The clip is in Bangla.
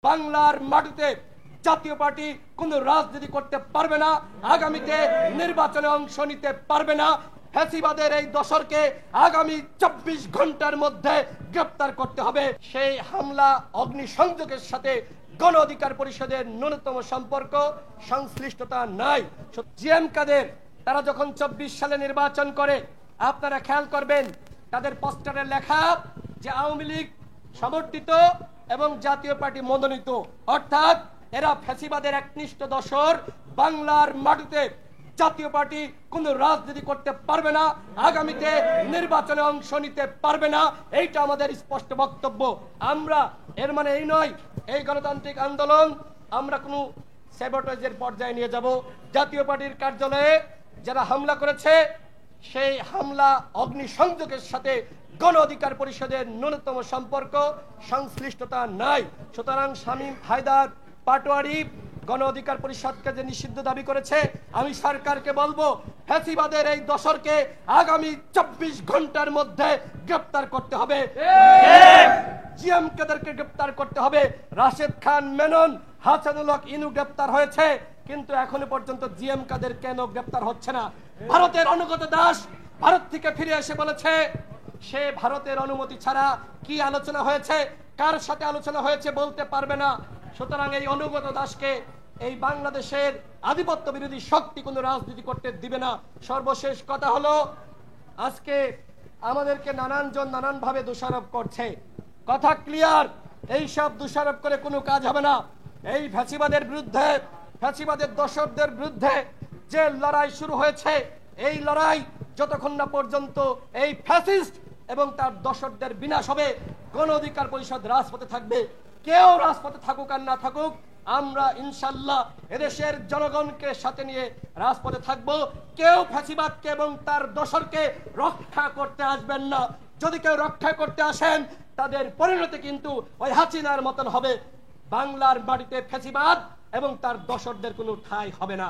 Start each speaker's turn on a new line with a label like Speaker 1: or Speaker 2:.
Speaker 1: বাংলার মাটিতে জাতীয় পার্টি কোনো রাজনীতি করতে পারবে না, আগামীতে নির্বাচনে অংশ নিতে পারবে না। ফ্যাসিবাদের এই দশরকে আগামী 24 ঘন্টার মধ্যে গ্রেফতার করতে হবে। সেই হামলা অগ্নিসংযোগের সাথে গণ অধিকার পরিষদের ন্যূনতম সম্পর্ক সংশ্লিষ্টতা নাই। জিএম কাদের তারা যখন 24 সালে নির্বাচন করে, আপনারা খেয়াল করবেন তাদের পোস্টারে লেখা যে আওয়ামী লীগ সমর্থিত এবং জাতীয় পার্টি মনোনীত, অর্থাৎ এরা ফ্যাসিবাদের একনিষ্ঠ দশর। বাংলার মাটিতে জাতীয় পার্টি কোন রাজনীতি করতে পারবে না, আগামীতে নির্বাচনে অংশ নিতে পারবে না, এইটা আমাদের স্পষ্ট বক্তব্য। আমরা এর মানে এই নয় এই গণতান্ত্রিক আন্দোলন আমরা কোনো স্যাবোটেজের পর্যায়ে নিয়ে যাব। জাতীয় পার্টির কার্যালয়ে যারা হামলা করেছে সেই হামলা অগ্নিসংযোগের সাথে গণ অধিকার পরিষদের ন্যূনতম সম্পর্ক সংশ্লিষ্টতা নাই। সুতরাং শামীম হায়দার পাটোয়ারি গণ অধিকার পরিষদকে যে নিষিদ্ধ দাবি করেছে, আমি সরকারকে বলবো ফ্যাসিবাদের এই দশরকে আগামী 24 ঘন্টার মধ্যে গ্রেফতার করতে হবে। জিএম কাদেরকে গ্রেফতার করতে হবে। রাশেদ খান মেনন, হাসানুল হক ইনু গ্রেফতার হয়েছে, কিন্তু এখনো পর্যন্ত জিএম কাদের কেন গ্রেফতার হচ্ছে না? ভারতের অনুগত দাস ভারত থেকে ফিরে এসে বলেছে সে ভারতের অনুমতি ছাড়া কি আলোচনা হয়েছে, কার সাথে আলোচনা হয়েছে বলতে পারবে না। সুতরাং এই অনুগত দাসকে এই বাংলাদেশের আধিপত্য বিরোধী শক্তি কোনো রাজনীতি করতে দিবে না। সর্বশেষ কথা হলো, আজকে আমাদেরকে নানানজন নানানভাবে দোষারোপ করছে। কথা ক্লিয়ার, এই সব দোষারোপ করে কোনো কাজ হবে না। এই ফ্যাসিবাদের বিরুদ্ধে, ফ্যাসিবাদের দোসরদের বিরুদ্ধে যে লড়াই শুরু হয়েছে, এই লড়াই যতক্ষণ না পর্যন্ত এই ফ্যাসিস্ট এবং তার দোসরদের বিনাশ হবে, গণ অধিকার পরিষদ রাজপথে থাকবে। কেউ রাজপথে থাকুক আর না থাকুক, আমরা ইনশাল্লাহ এদেশের জনগণকে সাথে নিয়ে রাজপথে থাকব। কেউ ফ্যাসিবাদকে এবং তার দোসরকে রক্ষা করতে আসবেন না। যদি কেউ রক্ষা করতে আসেন, তাদের পরিণতি কিন্তু ওই হাসিনার মতন হবে। বাংলার মাটিতে ফ্যাসিবাদ এবং তার দোসরদের কোনো ঠাঁই হবে না।